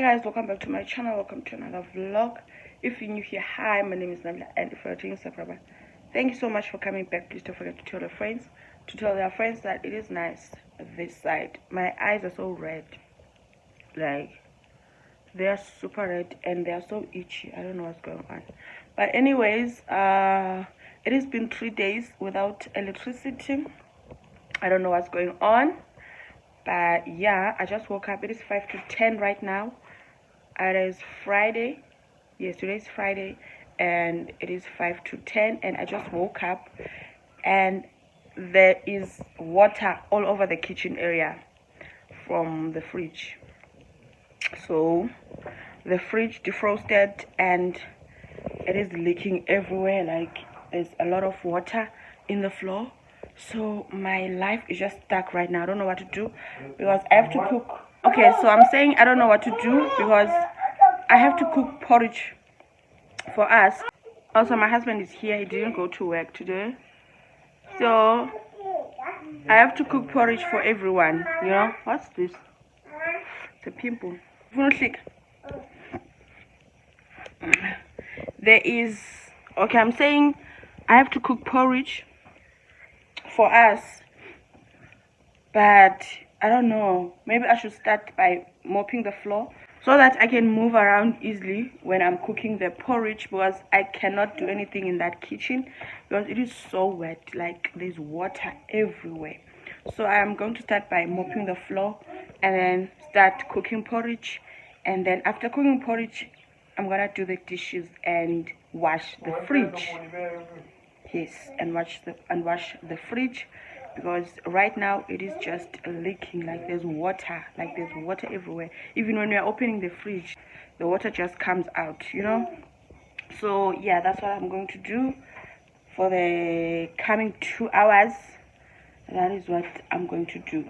guys, welcome back to my channel. Welcome to another vlog. If you're new here, hi, my name is Namhla, and if you're a returning subscriber, thank you so much for coming back. Please don't forget to tell their friends that it is nice this side. My eyes are so red, like they are super red and they are so itchy. I don't know what's going on, but anyways, it has been 3 days without electricity. I don't know what's going on. But yeah, I just woke up. It is 5 to 10 right now. It is Friday. Yes, today is Friday, and it is 5 to 10. And I just woke up, and there is water all over the kitchen area from the fridge. So the fridge defrosted, and it is leaking everywhere. Like there's a lot of water in the floor. So my life is just stuck right now. I don't know what to do because I have to cook. Okay, so I'm saying I don't know what to do because I have to cook porridge for us. Also, my husband is here. He didn't go to work today, so I have to cook porridge for everyone. You know, what's this? It's a pimple. There is, okay, I'm saying I have to cook porridge for us, but I don't know, maybe I should start by mopping the floor so that I can move around easily when I'm cooking the porridge, because I cannot do anything in that kitchen because it is so wet, like there's water everywhere. So I'm going to start by mopping the floor and then start cooking porridge, and then after cooking porridge I'm gonna do the dishes and wash the fridge. Yes, and wash the fridge, because right now it is just leaking. Like there's water everywhere. Even when we are opening the fridge, the water just comes out, you know. So yeah, that's what I'm going to do for the coming 2 hours. That is what I'm going to do.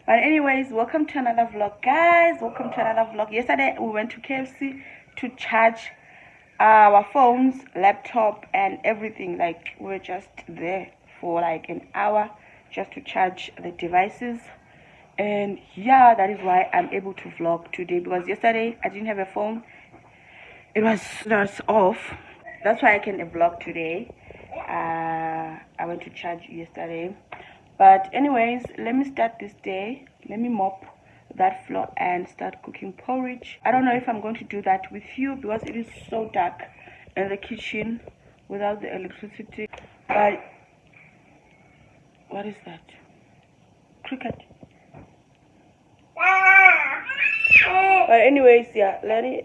But anyways, welcome to another vlog, guys. Welcome to another vlog. Yesterday we went to KFC to charge our phones, laptop, and everything. Like we're just there for like an hour just to charge the devices. And yeah, that is why I'm able to vlog today, because yesterday I didn't have a phone. It was off. That's why I can vlog today. I went to charge yesterday. But anyways, let me start this day. Let me mop that floor and start cooking porridge. I don't know if I'm going to do that with you because it is so dark in the kitchen without the electricity. But what is that? Cricket. But anyways, yeah,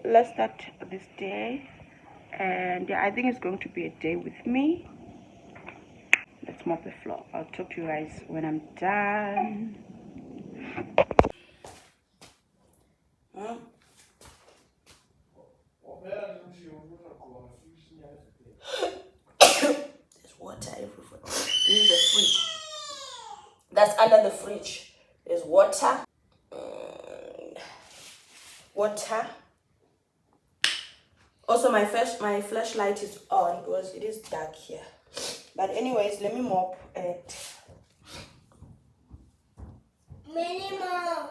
let's start this day. And yeah, I think it's going to be a day with me. Let's mop the floor. I'll talk to you guys when I'm done. There's water everywhere. This is the fridge. That's under the fridge. There's water. Water. Also, my flashlight is on because it is dark here. But anyways, let me mop it. Minimum.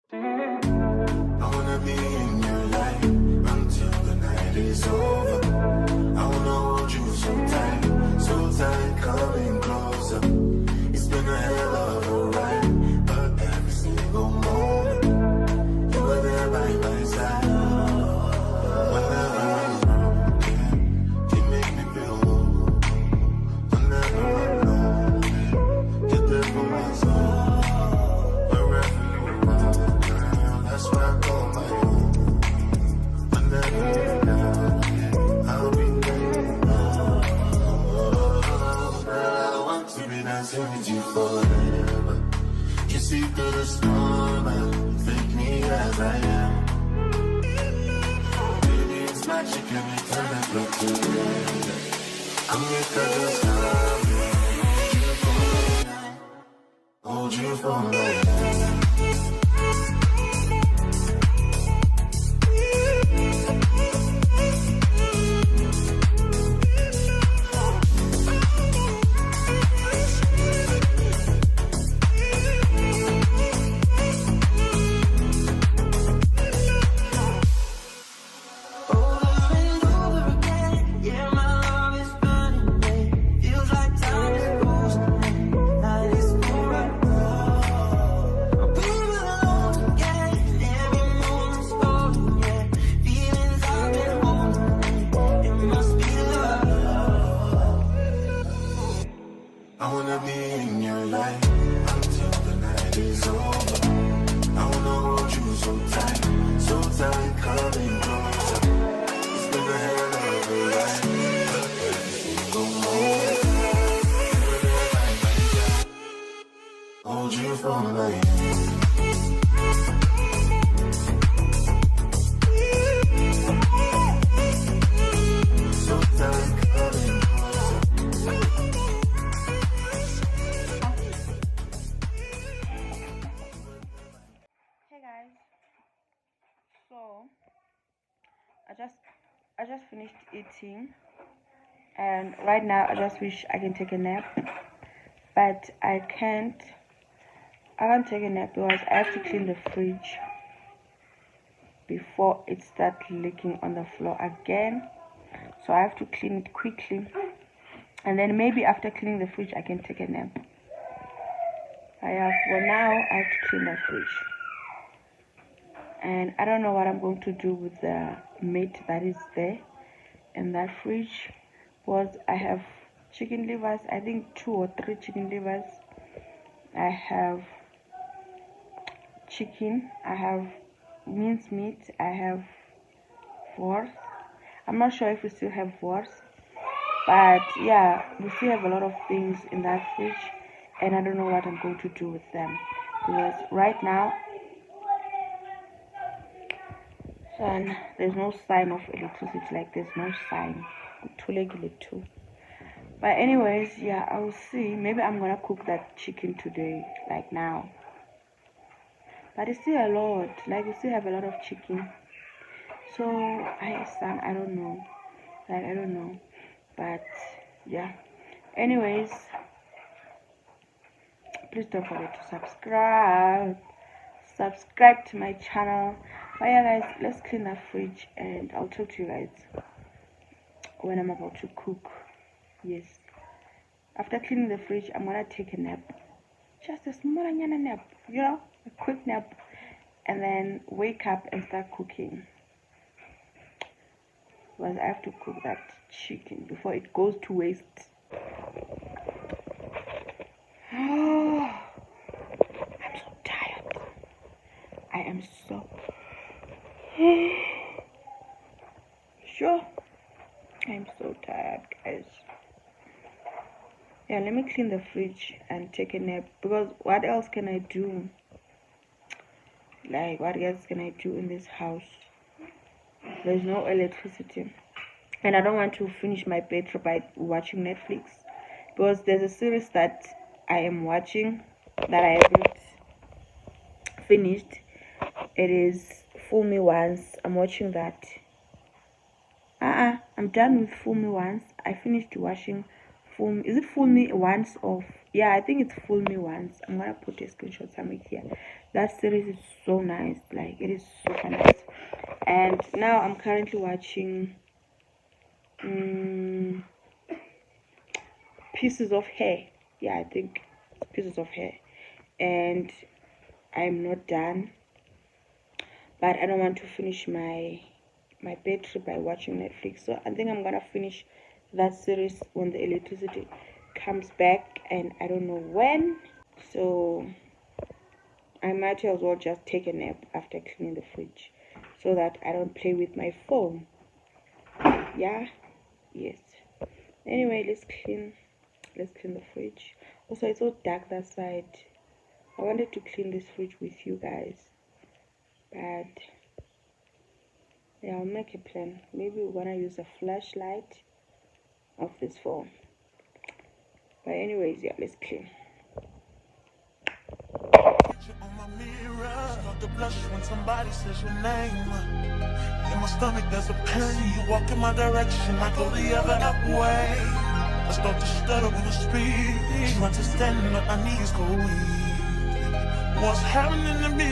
I wanna be in your life until the night is over. I wanna hold you so tight, coming closer. It's been a hell of a ride, but every single moment you were there by my side. Whenever I'm broken, you make me feel low. Whenever I'm lonely, you're there for my soul. Wherever you are, that's where I call my home. Whenever you're down, I'll be there. I want to be dancing with you forever. You see through the storm and take me as I am. Baby, it's magic and we turn that look together. I'm with the hold you for me. for life. So tight, coming closer. Hey guys, so I just finished eating, and right now I just wish I can take a nap, but I can't take a nap because I have to clean the fridge before it starts leaking on the floor again. So I have to clean it quickly, and then maybe after cleaning the fridge I can take a nap. For now I have to clean the fridge, and I don't know what I'm going to do with the meat that is there in that fridge, because I have chicken livers, I think 2 or 3 chicken livers. I have chicken, I have minced meat, I have wors. I'm not sure if we still have wors, but yeah, we still have a lot of things in that fridge, and I don't know what I'm going to do with them, because right now there's no sign of electricity. Like, there's no sign. Too. But anyways, yeah, I will see. Maybe I'm gonna cook that chicken today, like now. But it's still a lot. Like, we still have a lot of chicken. So I don't know. Like, I don't know. But yeah. Anyways, please don't forget to subscribe to my channel. But yeah guys, let's clean the fridge, and I'll talk to you guys when I'm about to cook. Yes, after cleaning the fridge I'm gonna take a nap, just a small nap, you know, a quick nap, and then wake up and start cooking, because I have to cook that chicken before it goes to waste. Oh, I'm so tired. I am so sure. I'm so tired, guys. Yeah, let me clean the fridge and take a nap, because what else can I do? Like, what else can I do in this house? There's no electricity, and I don't want to finish my battery by watching Netflix, because there's a series that I am watching that I haven't finished. It is Fool Me Once. I'm watching that. I'm done with Fool Me Once. I finished watching is it Fool Me Once? Or yeah, I think it's Fool Me Once. I'm gonna put a screenshot somewhere here. That series is so nice. Like, it is super nice. And now I'm currently watching Pieces of Hair. Yeah, I think it's Pieces of Hair, and I'm not done, but I don't want to finish my battery by watching Netflix. So I think I'm gonna finish that series when the electricity comes back, and I don't know when. So I might as well just take a nap after cleaning the fridge, so that I don't play with my phone. Yeah, yes. Anyway, let's clean the fridge. Also, it's so dark that side. I wanted to clean this fridge with you guys, but yeah, I'll make a plan. Maybe we're gonna use a flashlight of this phone. But anyways, yeah, let's clean. On my mirror, start to blush when somebody says your name. In my stomach there's a pain. You walk in my direction, I go the other way. I start to stutter when I speak. Trying to stand on my knees, go weak. What's happening to me?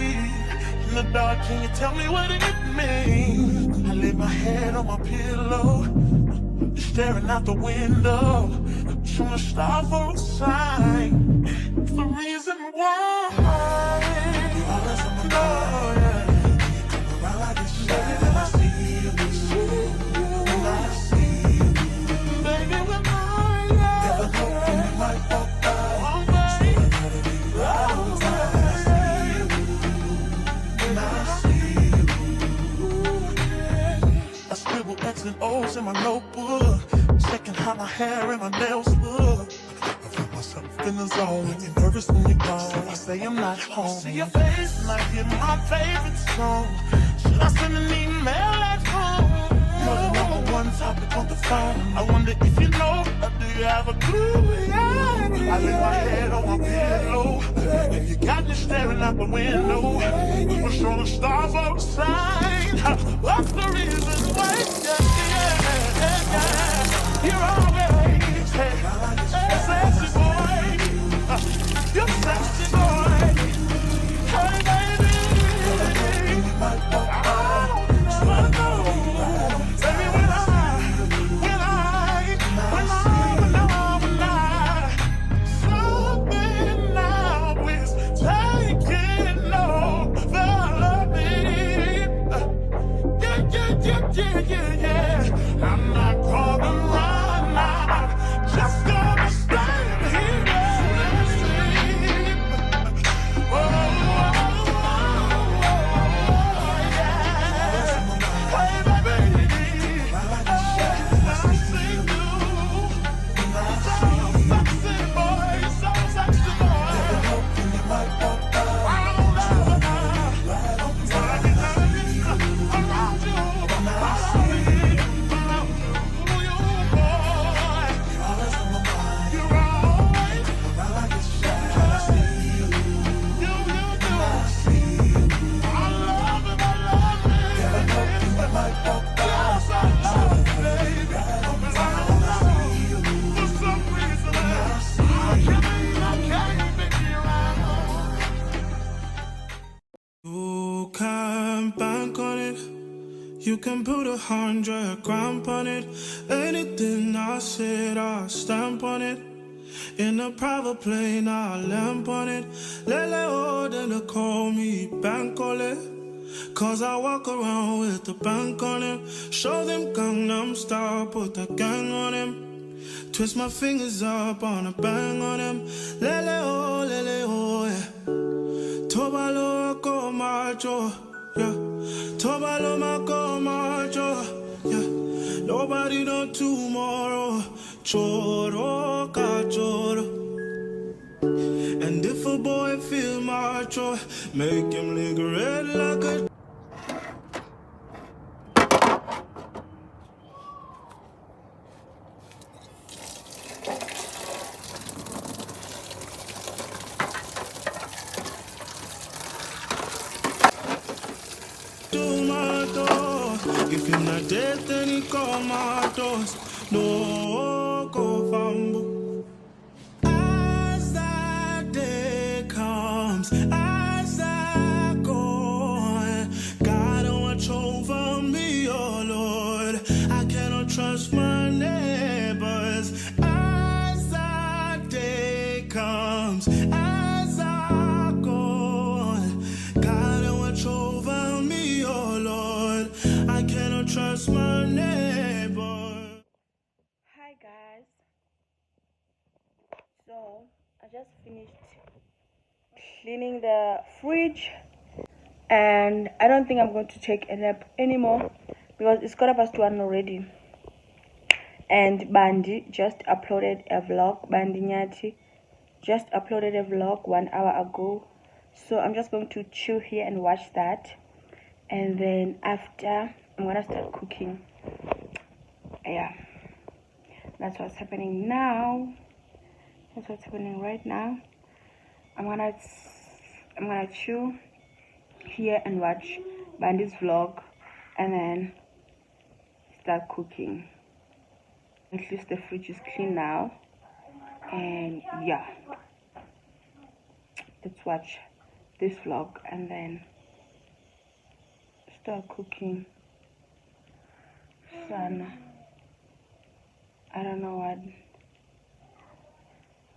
In the dark, can you tell me what it means? I lay my head on my pillow, staring out the window, trying to stop for a sign. It's the reason why you always on my mind. You come around like it's shit, and I see you, and I see you. Baby, when I never know when you might walk by, so I gotta be right on time. I see you, and I see you. I scribble X and O's in my notebook, checking how my hair and my nails look. I feel my myself in the zone. When you're nervous when you call, I say I'm not home. See your face and I hear my favorite song. Should I send an email at home? You're the number one topic on the phone. I wonder if you know, or do you have a clue? Yeah. I lay my head on my pillow, and you got me staring out the window. We were showing the stars outside. What's the reason why? You're always sexy boy. You're sexy boy. Hey baby. I'm not gonna run now, just gonna stand here and sleep. Oh, yeah. Hey, baby, I see you. So sexy, boy, so sexy, boy. You can bank on it. You can put 100 grand on it. Anything I said, I'll stamp on it. In a private plane, I'll lamp on it. Lele oh, then they call me Bankole. Cause I walk around with the bank on him. Show them Gangnam Style, put the gang on him. Twist my fingers up on a bang on him. Lele oh, yeah. Tobalo ko macho, yeah. Tobalo mako macho, yeah. Nobody know tomorrow. Choro ka choro. And if a boy feel macho, make him lick red like a if you're not dead, then he call my doors. No, go fumble. As that day comes, as I go, God, watch over me, oh Lord. I cannot trust my neighbors. As that day comes, as I go, God, watch over me, oh Lord. I cannot trust my neighbor. Hi guys, so I just finished cleaning the fridge and I don't think I'm going to take a nap anymore because it's 1:15 already. And Bandi just uploaded a vlog. Bandi Nyati just uploaded a vlog 1 hour ago, so I'm just going to chill here and watch that, and then after I'm gonna start cooking. Yeah, that's what's happening now. That's what's happening right now. I'm gonna chill here and watch Bandi's vlog and then start cooking. At least the fridge is clean now, and yeah, let's watch this vlog and then start cooking. Sana, I don't know what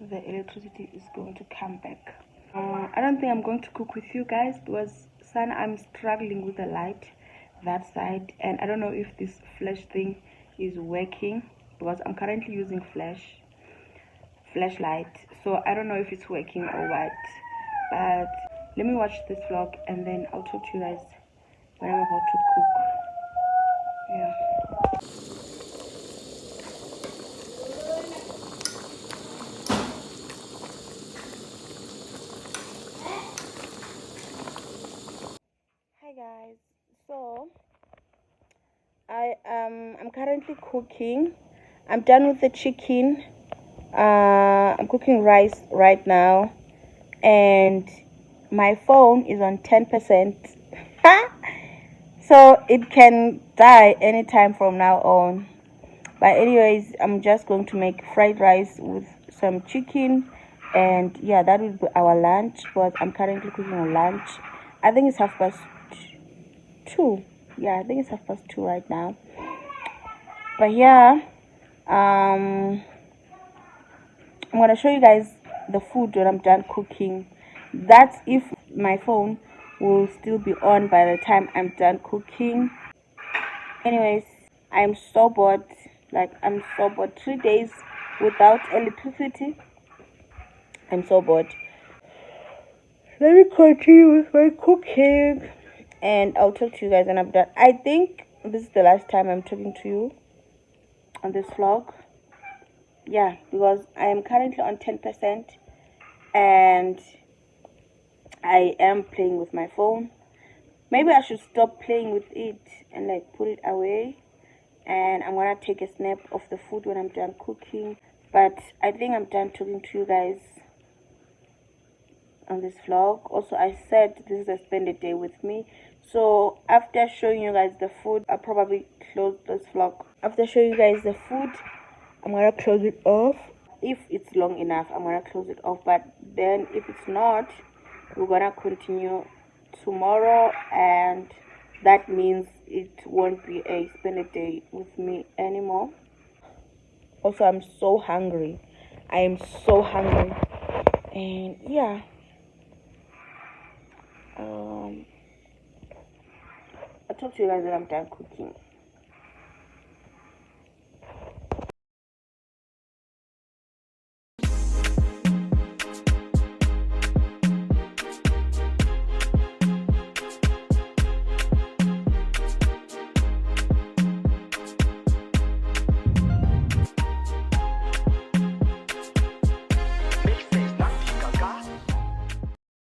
the electricity is going to come back. I don't think I'm going to cook with you guys because Sana, I'm struggling with the light that side, and I don't know if this flash thing is working because I'm currently using flashlight, so I don't know if it's working or what. But let me watch this vlog and then I'll talk to you guys when I'm about to cook. Yeah. I'm currently cooking. I'm done with the chicken. I'm cooking rice right now, and my phone is on 10%. So it can die anytime from now on. But anyways, I'm just going to make fried rice with some chicken, and yeah, that will be our lunch. But I'm currently cooking a lunch. I think it's 2:30. Yeah, I think it's 2:30 right now. But yeah, I'm gonna show you guys the food when I'm done cooking. That's if my phone will still be on by the time I'm done cooking. Anyways, I'm so bored. Like, I'm so bored. 3 days without electricity. I'm so bored. Let me continue with my cooking, and I'll talk to you guys when I'm done. I think this is the last time I'm talking to you on this vlog. Yeah, because I am currently on 10%, and I am playing with my phone. Maybe I should stop playing with it and like put it away, and I'm gonna take a snap of the food when I'm done cooking. But I think I'm done talking to you guys on this vlog. Also, I said this is a spend a day with me, so after showing you guys the food, I'll probably close this vlog. After showing you guys the food, I'm gonna close it off. If it's long enough, I'm gonna close it off, but then if it's not, we're gonna continue tomorrow, and that means it won't be a spend a day with me anymore. Also, I'm so hungry. I am so hungry, and yeah, I'll talk to you guys when I'm done cooking.